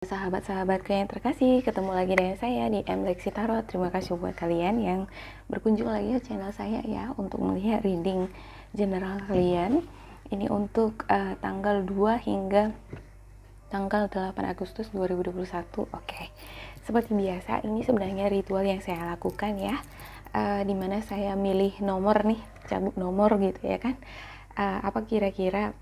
Sahabat-sahabatku yang terkasih, ketemu lagi dengan saya di Lexi Tarot. Terima kasih buat kalian yang berkunjung lagi ke channel saya ya, untuk melihat reading general kalian. Ini untuk tanggal 2 hingga tanggal 8 Agustus 2021. Oke. Seperti biasa, ini sebenarnya ritual yang saya lakukan ya, dimana saya milih nomor nih, cabut nomor gitu ya kan. Apa kira-kira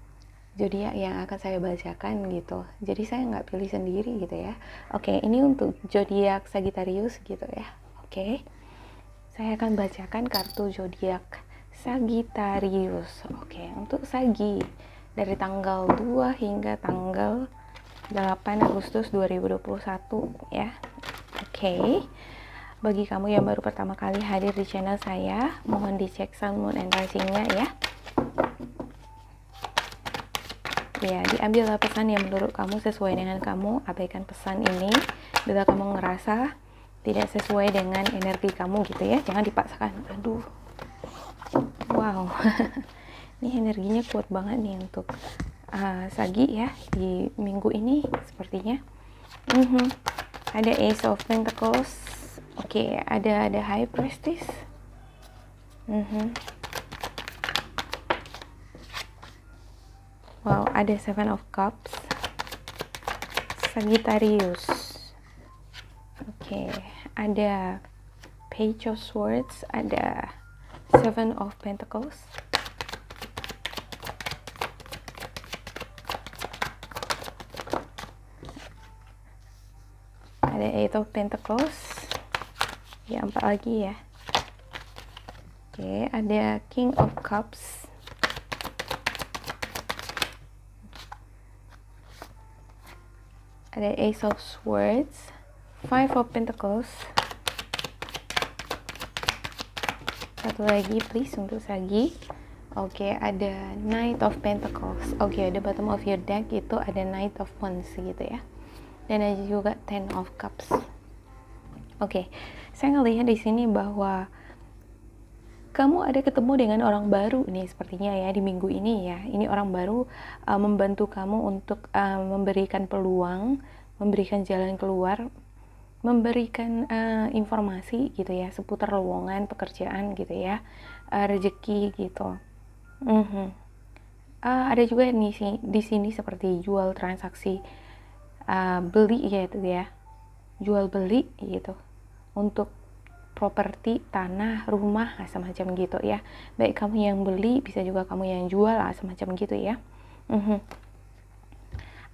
zodiak yang akan saya bacakan gitu. Jadi saya nggak pilih sendiri gitu ya. Oke, ini untuk zodiak Sagittarius gitu ya. Oke. Saya akan bacakan kartu zodiak Sagittarius. Oke, untuk Sagi dari tanggal 2 hingga tanggal 8 Agustus 2021 ya. Oke. Bagi kamu yang baru pertama kali hadir di channel saya, mohon dicek Sun, Moon, and Rising-nya ya. Ya, diambillah pesan yang menurut kamu sesuai dengan kamu. Abaikan pesan ini bila kamu ngerasa tidak sesuai dengan energi kamu gitu ya. Jangan dipaksakan. Aduh, wow. Ini energinya kuat banget nih untuk Sagi ya di minggu ini sepertinya. Ada Ace of Pentacles. Oke, ada High Priestess. Wow, ada Seven of Cups, Sagittarius. Oke, ada Page of Swords, ada Seven of Pentacles, ada Eight of Pentacles, ya 4 lagi ya. Oke, ada King of Cups, ada Ace of Swords, Five of Pentacles. Satu lagi please untuk Sagi. Oke, ada Knight of Pentacles. Oke, ada bottom of your deck itu ada Knight of Wands gitu ya. Dan ada juga Ten of Cups. Oke, saya ngelihat di sini bahwa kamu ada ketemu dengan orang baru nih sepertinya ya di minggu ini ya. Ini orang baru membantu kamu untuk memberikan peluang, memberikan jalan keluar, memberikan informasi gitu ya seputar lowongan pekerjaan gitu ya, rezeki gitu. Ada juga di sini seperti jual transaksi beli yaitu ya, jual beli gitu untuk properti, tanah, rumah, semacam gitu ya. Baik kamu yang beli, bisa juga kamu yang jual, semacam gitu ya.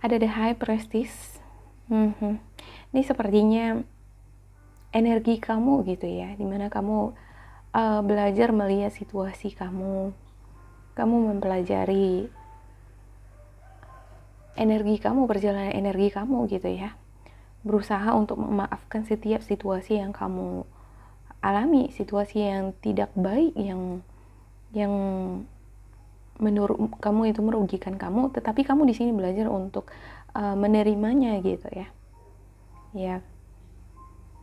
Ada The High Priestess. Ini sepertinya energi kamu gitu ya, dimana kamu belajar melihat situasi kamu mempelajari energi kamu, perjalanan energi kamu gitu ya, berusaha untuk memaafkan setiap situasi yang kamu alami, situasi yang tidak baik, yang menurut kamu itu merugikan kamu, tetapi kamu di sini belajar untuk menerimanya gitu ya. Ya,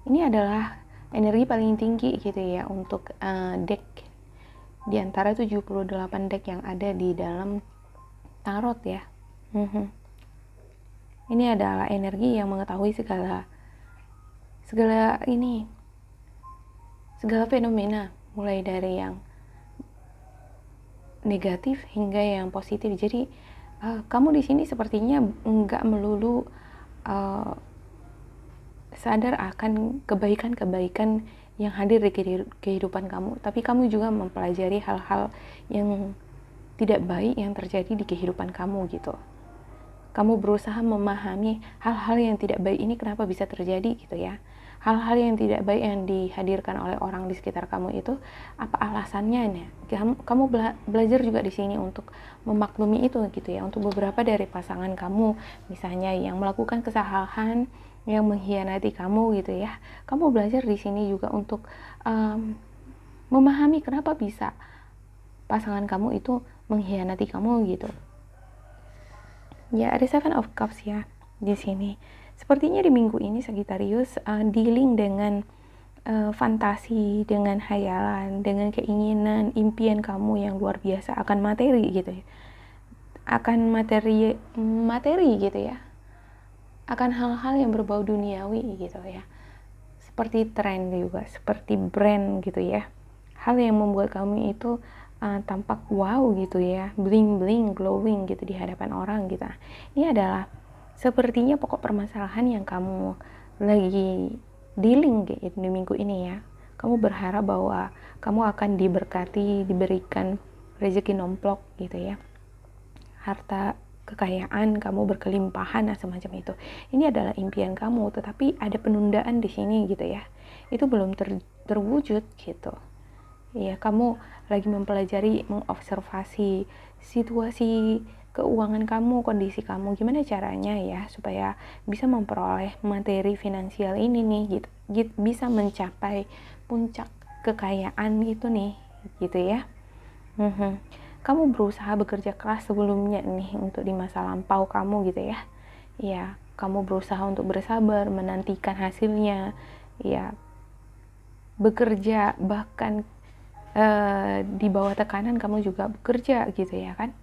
ini adalah energi paling tinggi gitu ya untuk deck di antara 78 deck yang ada di dalam tarot ya. Ini adalah energi yang mengetahui segala fenomena, mulai dari yang negatif hingga yang positif. Jadi kamu di sini sepertinya nggak melulu sadar akan kebaikan-kebaikan yang hadir di kehidupan kamu, tapi kamu juga mempelajari hal-hal yang tidak baik yang terjadi di kehidupan kamu gitu. Kamu berusaha memahami hal-hal yang tidak baik ini kenapa bisa terjadi gitu ya. Hal-hal yang tidak baik yang dihadirkan oleh orang di sekitar kamu itu apa alasannya? Kamu belajar juga di sini untuk memaklumi itu gitu ya. Untuk beberapa dari pasangan kamu misalnya yang melakukan kesalahan, yang mengkhianati kamu gitu ya, kamu belajar di sini juga untuk memahami kenapa bisa pasangan kamu itu mengkhianati kamu gitu. Ya, ada Seven of Cups ya di sini. Sepertinya di minggu ini Sagittarius dealing dengan fantasi, dengan hayalan, dengan keinginan, impian kamu yang luar biasa akan materi gitu ya. Akan materi gitu ya. akan hal-hal yang berbau duniawi gitu ya, seperti tren juga, seperti brand gitu ya, hal yang membuat kamu itu tampak wow gitu ya, bling bling, glowing gitu di hadapan orang gitu. Ini adalah sepertinya pokok permasalahan yang kamu lagi dealing di minggu ini ya. Kamu berharap bahwa kamu akan diberkati, diberikan rezeki nomplok gitu ya, harta kekayaan kamu berkelimpahan, nah semacam itu. Ini adalah impian kamu, tetapi ada penundaan di sini gitu ya. Itu belum terwujud gitu. Ya, kamu lagi mempelajari, mengobservasi situasi keuangan kamu, kondisi kamu, gimana caranya ya supaya bisa memperoleh materi finansial ini nih gitu, bisa mencapai puncak kekayaan itu nih gitu ya. Kamu berusaha bekerja keras sebelumnya nih untuk di masa lampau kamu gitu ya. Ya, kamu berusaha untuk bersabar menantikan hasilnya. Ya, bekerja bahkan di bawah tekanan kamu juga bekerja gitu ya kan,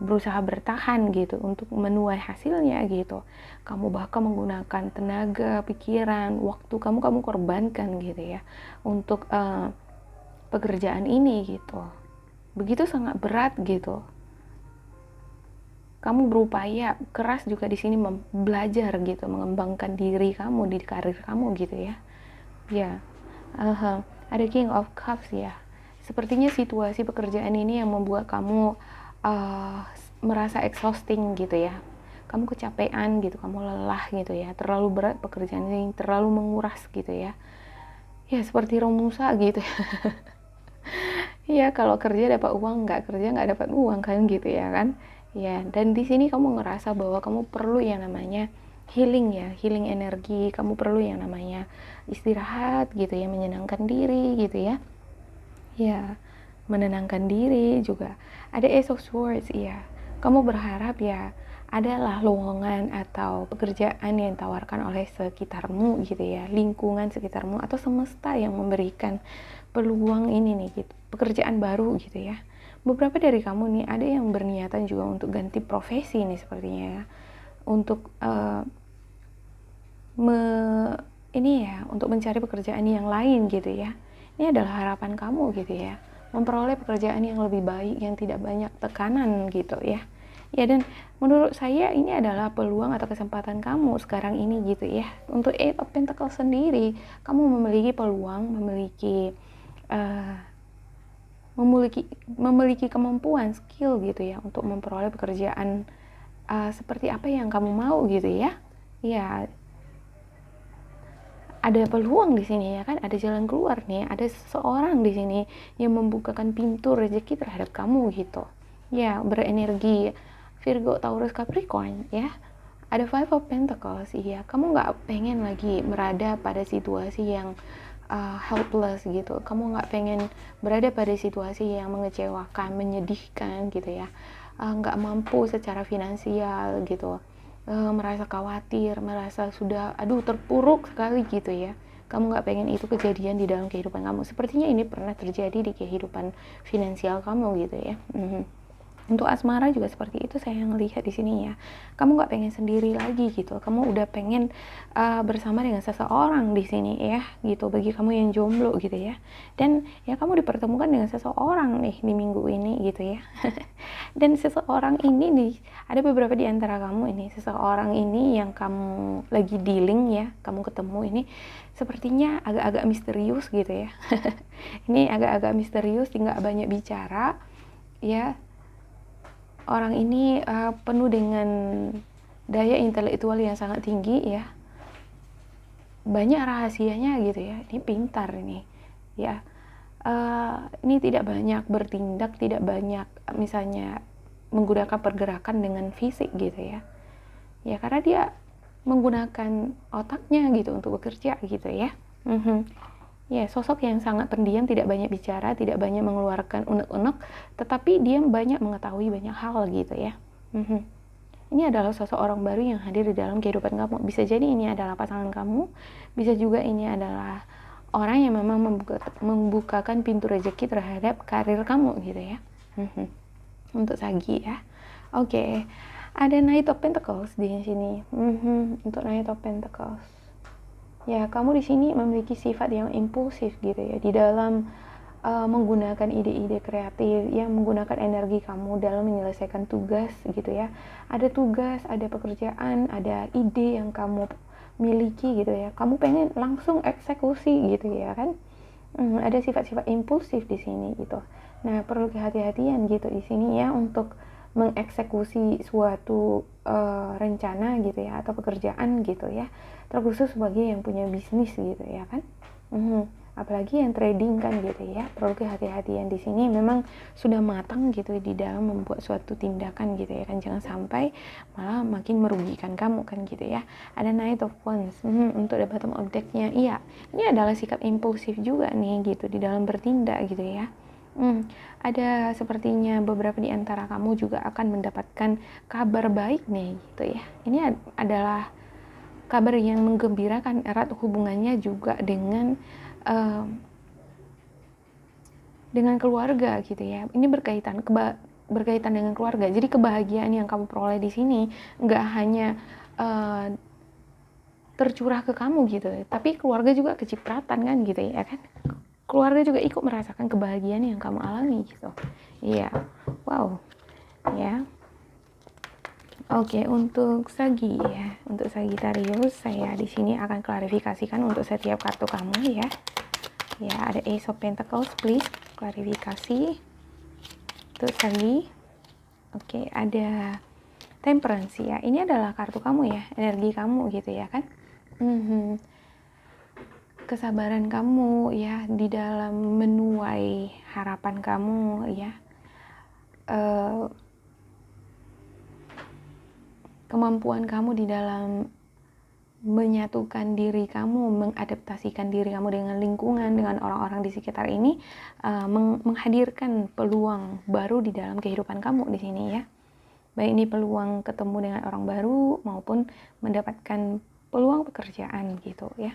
berusaha bertahan gitu untuk menuai hasilnya gitu. Kamu bahkan menggunakan tenaga, pikiran, waktu kamu korbankan gitu ya untuk pekerjaan ini gitu. Begitu sangat berat gitu. Kamu berupaya keras juga di sini belajar gitu, mengembangkan diri kamu di karir kamu gitu ya. Ya, ada King of Cups ya. Sepertinya situasi pekerjaan ini yang membuat kamu merasa exhausting gitu ya. Kamu kecapean gitu, kamu lelah gitu ya. Terlalu berat pekerjaan ini, terlalu menguras gitu ya. Ya seperti Romusa gitu. Ya kalau kerja dapat uang, nggak kerja nggak dapat uang kan gitu ya kan. Ya, dan di sini kamu ngerasa bahwa kamu perlu yang namanya healing ya, healing energi. Kamu perlu yang namanya istirahat gitu ya, menyenangkan diri gitu ya. Ya, menenangkan diri juga. Ada Ace of Swords ya. Kamu berharap ya adalah lowongan atau pekerjaan yang ditawarkan oleh sekitarmu gitu ya, lingkungan sekitarmu atau semesta yang memberikan peluang ini nih gitu, pekerjaan baru gitu ya. Beberapa dari kamu nih ada yang berniatan juga untuk ganti profesi nih sepertinya ya, untuk untuk mencari pekerjaan yang lain gitu ya. Ini adalah harapan kamu gitu ya, memperoleh pekerjaan yang lebih baik, yang tidak banyak tekanan gitu ya. Ya, dan menurut saya ini adalah peluang atau kesempatan kamu sekarang ini gitu ya. Untuk Eight of Pentacles sendiri, kamu memiliki peluang, memiliki kemampuan, skill gitu ya untuk memperoleh pekerjaan seperti apa yang kamu mau gitu ya. Ya, ada peluang di sini ya kan, ada jalan keluar nih, ada seseorang di sini yang membukakan pintu rezeki terhadap kamu gitu. Ya, berenergi Virgo, Taurus, Capricorn ya. Ada Five of Pentacles, iya, kamu nggak pengen lagi berada pada situasi yang helpless gitu. Kamu nggak pengen berada pada situasi yang mengecewakan, menyedihkan gitu ya. Nggak mampu secara finansial gitu. Merasa khawatir, merasa sudah terpuruk sekali gitu ya. Kamu nggak pengen itu kejadian di dalam kehidupan kamu. Sepertinya ini pernah terjadi di kehidupan finansial kamu gitu ya. Untuk asmara juga seperti itu saya ngelihat di sini ya. Kamu nggak pengen sendiri lagi gitu. Kamu udah pengen bersama dengan seseorang di sini ya gitu. Bagi kamu yang jomblo gitu ya. Dan ya kamu dipertemukan dengan seseorang nih di minggu ini gitu ya. Dan seseorang ini nih, ada beberapa di antara kamu ini, seseorang ini yang kamu lagi dealing ya, kamu ketemu ini sepertinya agak-agak misterius gitu ya. Ini agak-agak misterius, nggak banyak bicara ya. Orang ini penuh dengan daya intelektual yang sangat tinggi ya, banyak rahasianya gitu ya. Ini pintar ini ya. Ini tidak banyak bertindak, tidak banyak misalnya menggunakan pergerakan dengan fisik gitu ya. Ya karena dia menggunakan otaknya gitu untuk bekerja gitu ya. Ya, sosok yang sangat pendiam, tidak banyak bicara, tidak banyak mengeluarkan unek-unek, tetapi dia banyak mengetahui banyak hal gitu ya. Ini adalah sosok orang baru yang hadir di dalam kehidupan kamu. Bisa jadi ini adalah pasangan kamu, bisa juga ini adalah orang yang memang membukakan pintu rezeki terhadap karir kamu gitu ya. Untuk Sagi ya. Oke. Ada Knight of Pentacles di sini. Untuk Knight of Pentacles. Ya, kamu di sini memiliki sifat yang impulsif gitu ya, di dalam menggunakan ide-ide kreatif, yang menggunakan energi kamu dalam menyelesaikan tugas gitu ya. Ada tugas, ada pekerjaan, ada ide yang kamu miliki gitu ya. Kamu pengen langsung eksekusi gitu ya kan. Ada sifat-sifat impulsif di sini gitu. Nah, perlu kehati-hatian gitu di sini ya untuk mengeksekusi suatu rencana gitu ya, atau pekerjaan gitu ya, terkhusus sebagai yang punya bisnis gitu ya kan. Apalagi yang trading kan gitu ya, perlu kehati-hatian di sini. Memang sudah matang gitu di dalam membuat suatu tindakan gitu ya kan, jangan sampai malah makin merugikan kamu kan gitu ya. Ada Knight of Wands. Untuk the bottom of deck-nya, iya, ini adalah sikap impulsif juga nih gitu di dalam bertindak gitu ya. Ada sepertinya beberapa di antara kamu juga akan mendapatkan kabar baik nih gitu ya. Ini adalah kabar yang menggembirakan, erat hubungannya juga dengan keluarga gitu ya. Ini berkaitan dengan keluarga. Jadi kebahagiaan yang kamu peroleh di sini nggak hanya tercurah ke kamu gitu, tapi keluarga juga kecipratan kan gitu ya kan. Keluarga juga ikut merasakan kebahagiaan yang kamu alami gitu. Iya, wow, ya. Oke, untuk Sagi ya, untuk Sagittarius, saya di sini akan klarifikasikan untuk setiap kartu kamu ya. Ya, ada Ace of Pentacles, please klarifikasi untuk Sagi. Oke, ada Temperance ya. Ini adalah kartu kamu ya, energi kamu gitu ya kan. Kesabaran kamu ya di dalam menuai harapan kamu ya. Kemampuan kamu di dalam menyatukan diri kamu, mengadaptasikan diri kamu dengan lingkungan, dengan orang-orang di sekitar ini, menghadirkan peluang baru di dalam kehidupan kamu di sini ya. Baik ini peluang ketemu dengan orang baru maupun mendapatkan peluang pekerjaan gitu ya.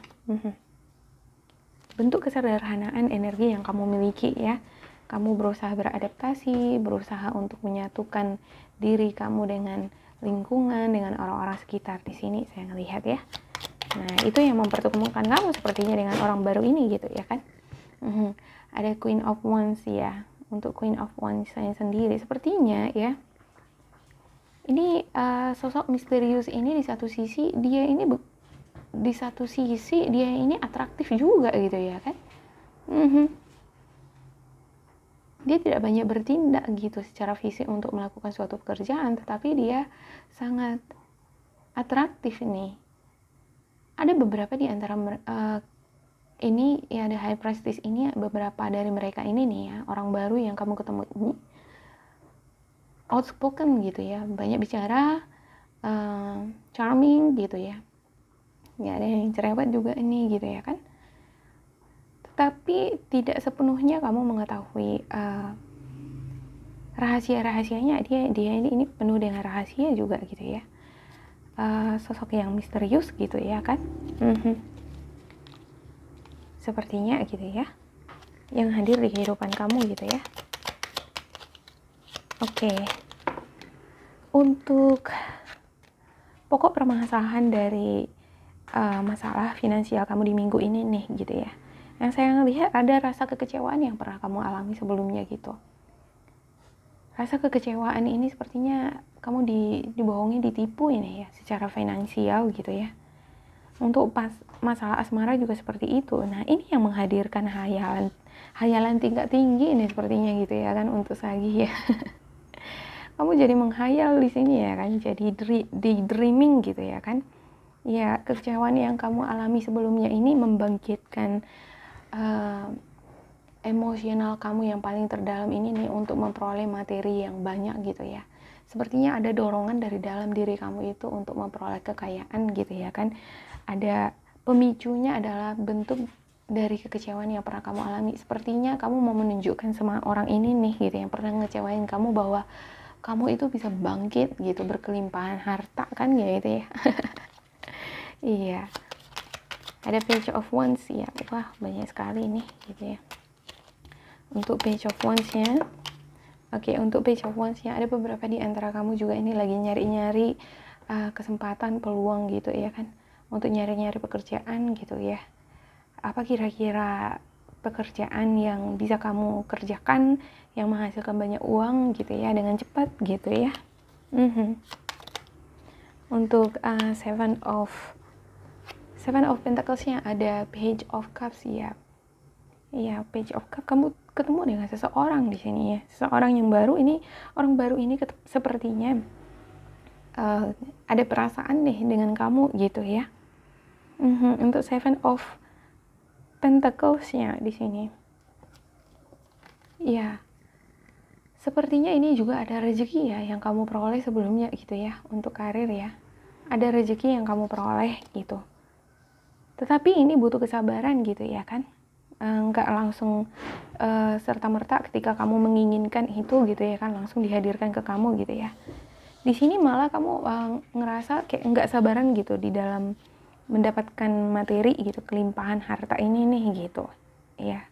Bentuk kesederhanaan energi yang kamu miliki ya. Kamu berusaha beradaptasi, berusaha untuk menyatukan diri kamu dengan lingkungan, dengan orang-orang sekitar di sini saya ngelihat ya. Nah, itu yang mempertemukan kamu sepertinya dengan orang baru ini gitu ya kan. Ada Queen of Wands ya. Untuk Queen of Wands saya sendiri sepertinya ya, ini sosok misterius ini di satu sisi dia ini atraktif juga gitu ya kan. Dia tidak banyak bertindak gitu secara fisik untuk melakukan suatu pekerjaan, tetapi dia sangat atraktif nih. Ada beberapa di antara ini ya, ada High Priestess ini, beberapa dari mereka ini nih ya, orang baru yang kamu ketemu ini outspoken gitu ya, banyak bicara, charming gitu ya. Ya, ada yang cerewet juga ini gitu ya kan. Tapi tidak sepenuhnya kamu mengetahui rahasia-rahasianya. Dia ini penuh dengan rahasia juga gitu ya. Sosok yang misterius gitu ya kan. Sepertinya gitu ya, yang hadir di kehidupan kamu gitu ya. Oke. Untuk pokok permasalahan dari masalah finansial kamu di minggu ini nih gitu ya, yang saya lihat ada rasa kekecewaan yang pernah kamu alami sebelumnya gitu. Rasa kekecewaan ini sepertinya kamu dibohongi, ditipu ini ya, secara finansial gitu ya. Untuk masalah asmara juga seperti itu. Nah, ini yang menghadirkan hayalan tingkat tinggi ini sepertinya gitu ya kan untuk Sagi ya. Kamu jadi menghayal di sini ya kan, jadi daydreaming gitu ya kan. Ya, kekecewaan yang kamu alami sebelumnya ini membangkitkan emosional kamu yang paling terdalam ini nih untuk memperoleh materi yang banyak gitu ya. Sepertinya ada dorongan dari dalam diri kamu itu untuk memperoleh kekayaan gitu ya kan. Ada pemicunya adalah bentuk dari kekecewaan yang pernah kamu alami. Sepertinya kamu mau menunjukkan sama orang ini nih gitu, yang pernah ngecewain kamu, bahwa kamu itu bisa bangkit gitu, berkelimpahan harta kan gitu ya. Iya. Ada Page of Wands ya. Wah, banyak sekali nih gitu ya. Untuk Page of Wands-nya, Oke, untuk page of wands-nya ada beberapa di antara kamu juga ini lagi nyari-nyari kesempatan, peluang gitu ya kan, untuk nyari-nyari pekerjaan gitu ya. Apa kira-kira pekerjaan yang bisa kamu kerjakan yang menghasilkan banyak uang gitu ya dengan cepat gitu ya. Untuk Seven of Pentacles-nya ada Page of Cups ya. Iya, Page of Cups, kamu ketemu dengan seseorang di sini ya. Seseorang yang baru ini, orang baru ini sepertinya ada perasaan nih dengan kamu gitu ya. Untuk Seven of Pentacles-nya di sini. Ya, sepertinya ini juga ada rezeki ya yang kamu peroleh sebelumnya gitu ya, untuk karir ya. Ada rezeki yang kamu peroleh gitu. Tetapi ini butuh kesabaran gitu ya kan. Nggak langsung serta-merta ketika kamu menginginkan itu gitu ya kan, langsung dihadirkan ke kamu gitu ya. Di sini malah kamu ngerasa kayak nggak sabaran gitu di dalam mendapatkan materi gitu, kelimpahan harta ini nih gitu ya.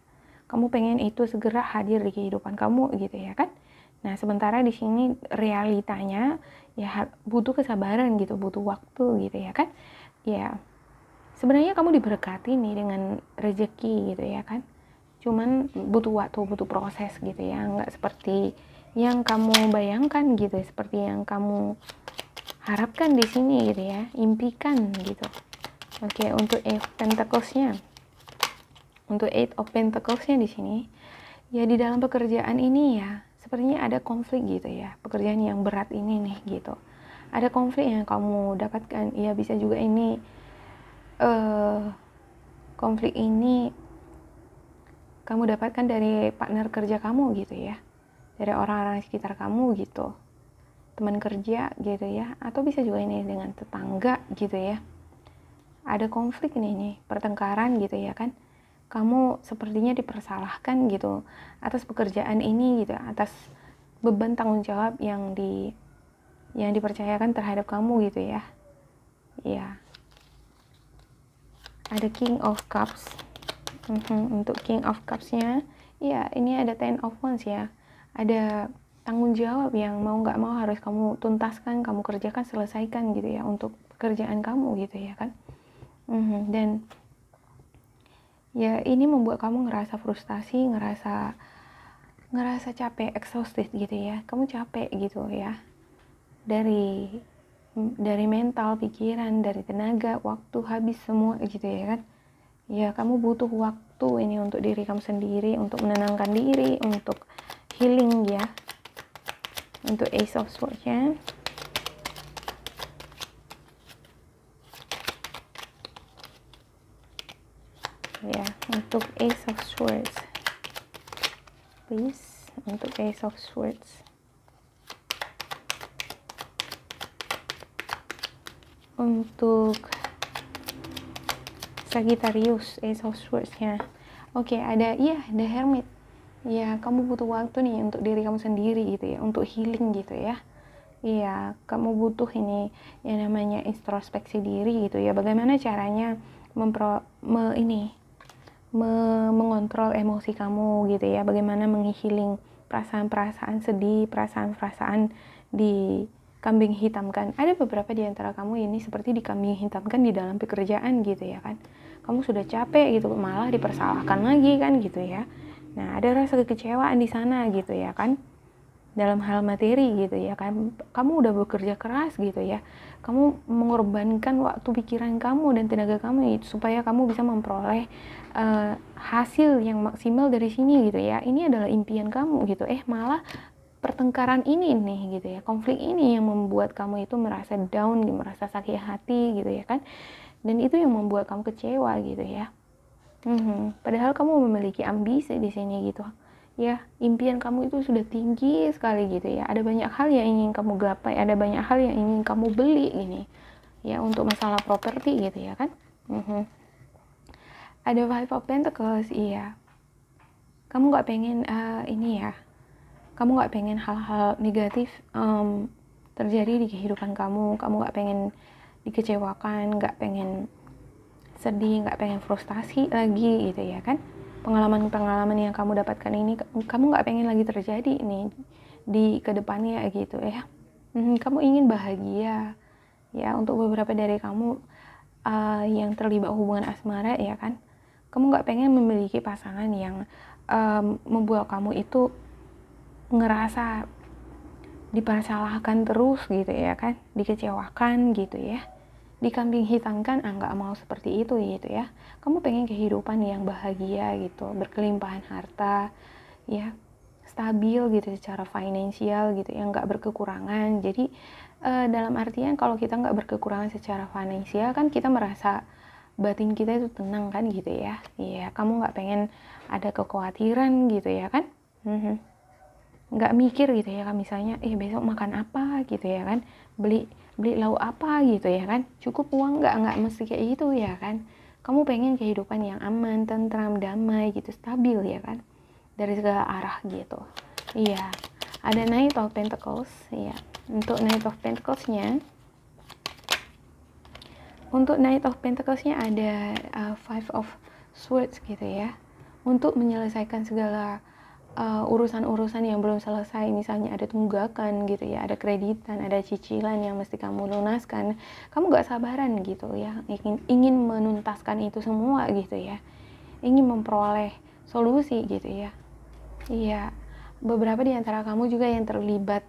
Kamu pengen itu segera hadir di kehidupan kamu gitu ya kan. Nah, sementara di sini realitanya ya butuh kesabaran gitu, butuh waktu gitu ya kan. Ya, sebenarnya kamu diberkati nih dengan rezeki gitu ya kan. Cuman butuh waktu, butuh proses gitu ya, nggak seperti yang kamu bayangkan gitu, seperti yang kamu harapkan di sini gitu ya, impikan gitu. Oke, untuk Eight of Pentacles-nya. Untuk Eight of Pentacles-nya di sini, ya di dalam pekerjaan ini ya, sepertinya ada konflik gitu ya. Pekerjaan yang berat ini nih gitu. Ada konflik yang kamu dapatkan, ya bisa juga ini konflik ini kamu dapatkan dari partner kerja kamu gitu ya. Dari orang-orang sekitar kamu gitu. Teman kerja gitu ya, atau bisa juga ini dengan tetangga gitu ya. Ada konflik nih, pertengkaran gitu ya kan. Kamu sepertinya dipersalahkan gitu atas pekerjaan ini gitu, atas beban tanggung jawab yang dipercayakan terhadap kamu gitu ya. Ya. Ada King of Cups. Untuk King of Cups-nya, ya ini ada Ten of Wands ya. Ada tanggung jawab yang mau nggak mau harus kamu tuntaskan, kamu kerjakan, selesaikan gitu ya untuk pekerjaan kamu gitu ya kan. Dan ya ini membuat kamu ngerasa frustasi, ngerasa capek, exhausted gitu ya. Kamu capek gitu ya. Dari mental, pikiran, dari tenaga, waktu habis semua gitu ya kan. Ya, kamu butuh waktu ini untuk diri kamu sendiri, untuk menenangkan diri, untuk healing ya. Untuk Ace of Swords-nya. Ya, untuk Ace of Swords. Please, untuk Ace of Swords. Untuk Sagittarius, Ace of Swords-nya. Oke, ada The Hermit. Ya, kamu butuh waktu nih untuk diri kamu sendiri gitu ya, untuk healing gitu ya. Iya, kamu butuh ini yang namanya introspeksi diri gitu ya. Bagaimana caranya mengontrol emosi kamu gitu ya. Bagaimana menghealing perasaan-perasaan sedih, perasaan-perasaan di kambing hitamkan. Ada beberapa di antara kamu ini seperti dikambing hitamkan di dalam pekerjaan gitu ya kan. Kamu sudah capek gitu, malah dipersalahkan lagi kan gitu ya. Nah, ada rasa kekecewaan di sana gitu ya kan. Dalam hal materi gitu ya kan, kamu udah bekerja keras gitu ya, kamu mengorbankan waktu pikiran kamu dan tenaga kamu supaya kamu bisa memperoleh hasil yang maksimal dari sini gitu ya. Ini adalah impian kamu gitu, malah pertengkaran ini nih gitu ya, konflik ini yang membuat kamu itu merasa down, merasa sakit hati gitu ya kan, dan itu yang membuat kamu kecewa gitu ya. Padahal kamu memiliki ambisi di sini gitu ya, impian kamu itu sudah tinggi sekali gitu ya, ada banyak hal yang ingin kamu gapai, ada banyak hal yang ingin kamu beli ini ya, untuk masalah properti gitu ya kan. Ada Five of Pentacles. Iya, kamu nggak pengen ini ya, kamu nggak pengen hal-hal negatif terjadi di kehidupan kamu nggak pengen dikecewakan, nggak pengen sedih, nggak pengen frustasi lagi gitu ya kan. Pengalaman-pengalaman yang kamu dapatkan ini kamu nggak pengen lagi terjadi nih di kedepannya gitu ya. Kamu ingin bahagia ya. Untuk beberapa dari kamu yang terlibat hubungan asmara ya kan, kamu nggak pengen memiliki pasangan yang membuat kamu itu ngerasa dipersalahkan terus gitu ya kan, dikecewakan gitu ya, dikambing hitamkan. Nggak mau seperti itu gitu ya. Kamu pengen kehidupan yang bahagia gitu, berkelimpahan harta ya, stabil gitu secara finansial gitu ya, nggak berkekurangan. Jadi dalam artian kalau kita nggak berkekurangan secara finansial kan kita merasa batin kita itu tenang kan gitu ya. Iya, kamu nggak pengen ada kekhawatiran gitu ya kan. Nggak mikir gitu ya kan, misalnya besok makan apa gitu ya kan, beli lauk apa gitu ya kan, cukup uang nggak mesti kayak gitu ya kan. Kamu pengen kehidupan yang aman, tentram, damai gitu, stabil ya kan, dari segala arah gitu. Iya, ada Knight of Pentacles ya. Untuk Knight of Pentacles-nya, ada Five of Swords gitu ya, untuk menyelesaikan segala urusan-urusan yang belum selesai. Misalnya ada tunggakan gitu ya, ada kreditan, ada cicilan yang mesti kamu lunaskan. Kamu gak sabaran gitu ya, ingin menuntaskan itu semua gitu ya, ingin memperoleh solusi gitu ya. Iya, beberapa di antara kamu juga yang terlibat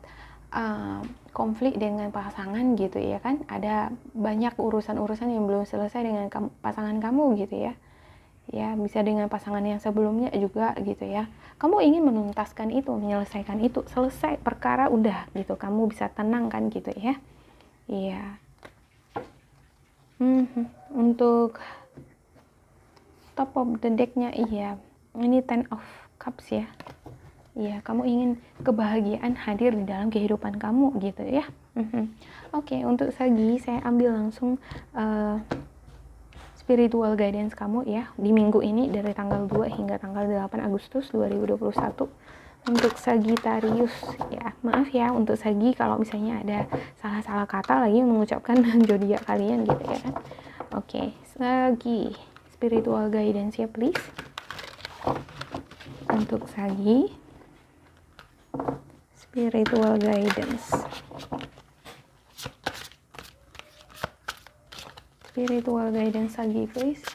konflik dengan pasangan gitu ya kan, ada banyak urusan-urusan yang belum selesai dengan pasangan kamu gitu ya. Ya, bisa dengan pasangan yang sebelumnya juga gitu ya. Kamu ingin menuntaskan itu, menyelesaikan itu, selesai perkara udah gitu, kamu bisa tenang kan gitu ya. Iya. Untuk top of the deck-nya, iya, ini Ten of Cups ya. Iya, kamu ingin kebahagiaan hadir di dalam kehidupan kamu gitu ya. Oke, untuk Sagi saya ambil langsung spiritual guidance kamu ya di minggu ini dari tanggal 2 hingga tanggal 8 Agustus 2021 untuk Sagittarius ya. Maaf ya untuk Sagi kalau misalnya ada salah-salah kata lagi mengucapkan zodiak kalian gitu ya kan. Oke, Sagi, spiritual guidance ya please. Untuk Sagi, spiritual guidance. Spiritual guidance Sagi please.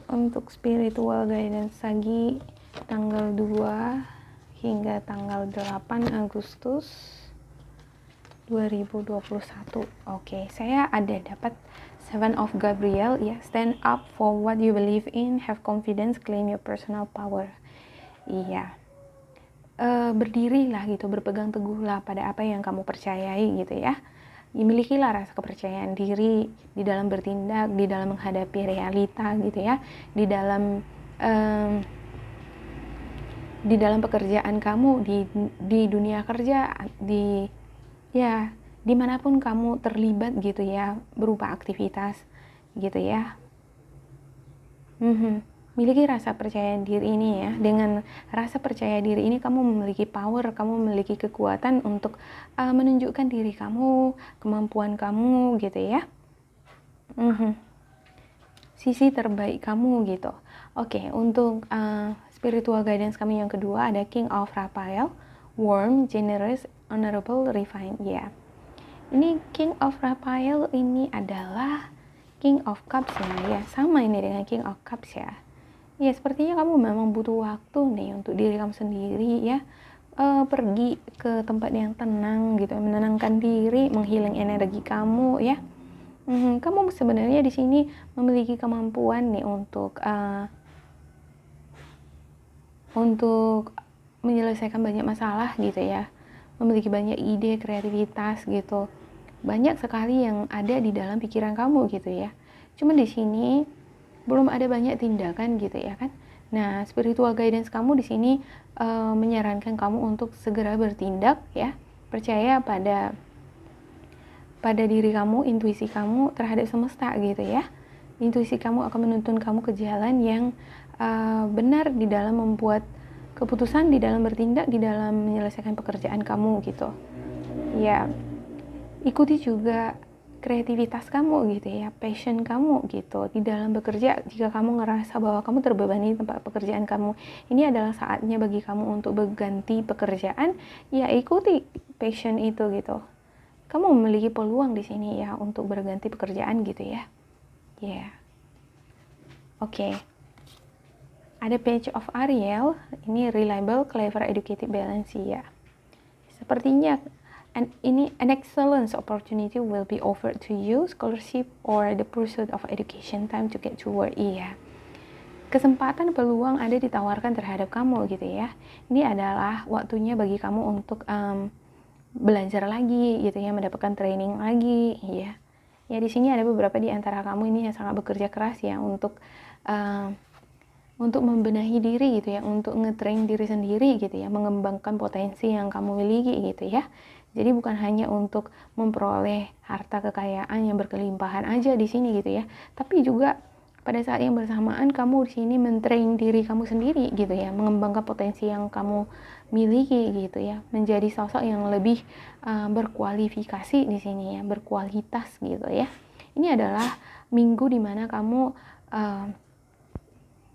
Untuk spiritual guidance Sagi tanggal 2 hingga tanggal 8 Agustus 2021. Oke, saya ada dapat Seven of Gabriel ya. Stand up for what you believe in, have confidence, claim your personal power. Iya. Berdirilah gitu, berpegang teguhlah pada apa yang kamu percayai gitu ya. Milikilah rasa kepercayaan diri di dalam bertindak, di dalam menghadapi realita gitu ya, di dalam pekerjaan kamu, di dunia kerja, dimanapun kamu terlibat gitu ya, berupa aktivitas gitu ya. Miliki rasa percaya diri ini ya. Dengan rasa percaya diri ini kamu memiliki power, kamu memiliki kekuatan untuk menunjukkan diri kamu, kemampuan kamu gitu ya. Sisi terbaik kamu gitu. Oke, untuk spiritual guidance kami yang kedua ada King of Raphael, warm, generous, honorable, refined ya. Ini King of Raphael ini adalah King of Cups ya, sama ini dengan King of Cups ya. Ya, sepertinya kamu memang butuh waktu nih untuk diri kamu sendiri ya. Pergi ke tempat yang tenang gitu, menenangkan diri, menghilang energi kamu ya. Kamu sebenarnya di sini memiliki kemampuan nih untuk menyelesaikan banyak masalah gitu ya. Memiliki banyak ide, kreativitas gitu. Banyak sekali yang ada di dalam pikiran kamu gitu ya. Cuma di sini belum ada banyak tindakan gitu ya kan. Nah, spiritual guidance kamu di sini menyarankan kamu untuk segera bertindak ya. Percaya pada diri kamu, intuisi kamu terhadap semesta gitu ya. Intuisi kamu akan menuntun kamu ke jalan yang benar di dalam membuat keputusan, di dalam bertindak, di dalam menyelesaikan pekerjaan kamu gitu. Ya, ikuti juga kreativitas kamu gitu ya, passion kamu gitu di dalam bekerja. Jika kamu ngerasa bahwa kamu terbebani di tempat pekerjaan kamu, ini adalah saatnya bagi kamu untuk berganti pekerjaan. Ya ikuti passion itu gitu. Kamu memiliki peluang di sini ya untuk berganti pekerjaan gitu ya. Ya, oke. Ada page of Ariel, ini reliable, clever, educated, balanced ya. Sepertinya an excellent opportunity will be offered to you, scholarship or the pursuit of education, time to get to work. Iya, kesempatan peluang ada ditawarkan terhadap kamu gitu ya. Ini adalah waktunya bagi kamu untuk belajar lagi gitu ya, mendapatkan training lagi ya. Ya di sini ada beberapa di antara kamu ini yang sangat bekerja keras ya untuk membenahi diri gitu ya, untuk nge-train diri sendiri gitu ya, mengembangkan potensi yang kamu miliki gitu ya. Jadi bukan hanya untuk memperoleh harta kekayaan yang berkelimpahan aja di sini gitu ya, tapi juga pada saat yang bersamaan kamu di sini men-train diri kamu sendiri gitu ya, mengembangkan potensi yang kamu miliki gitu ya, menjadi sosok yang lebih berkualifikasi di sini ya, berkualitas gitu ya. Ini adalah minggu dimana kamu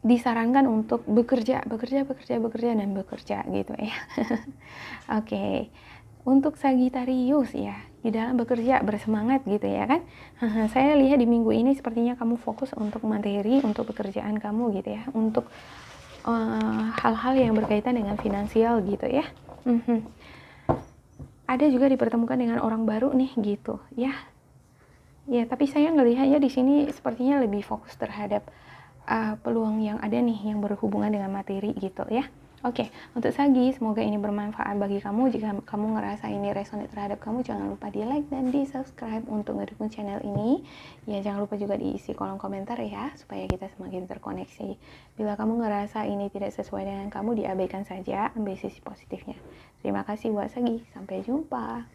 disarankan untuk bekerja dan bekerja gitu ya. Oke. Untuk Sagittarius ya, di dalam bekerja bersemangat gitu ya kan. Saya lihat di minggu ini sepertinya kamu fokus untuk materi, untuk pekerjaan kamu gitu ya, untuk hal-hal yang berkaitan dengan finansial gitu ya. Ada juga dipertemukan dengan orang baru nih gitu ya. Ya, tapi saya ngelihatnya di sini sepertinya lebih fokus terhadap peluang yang ada nih yang berhubungan dengan materi gitu ya. Oke, untuk Sagi, semoga ini bermanfaat bagi kamu. Jika kamu ngerasa ini resonate terhadap kamu, jangan lupa di like dan di subscribe untuk ngedukung channel ini. Ya, jangan lupa juga diisi kolom komentar ya, supaya kita semakin terkoneksi. Bila kamu ngerasa ini tidak sesuai dengan kamu, diabaikan saja, ambil sisi positifnya. Terima kasih buat Sagi, sampai jumpa.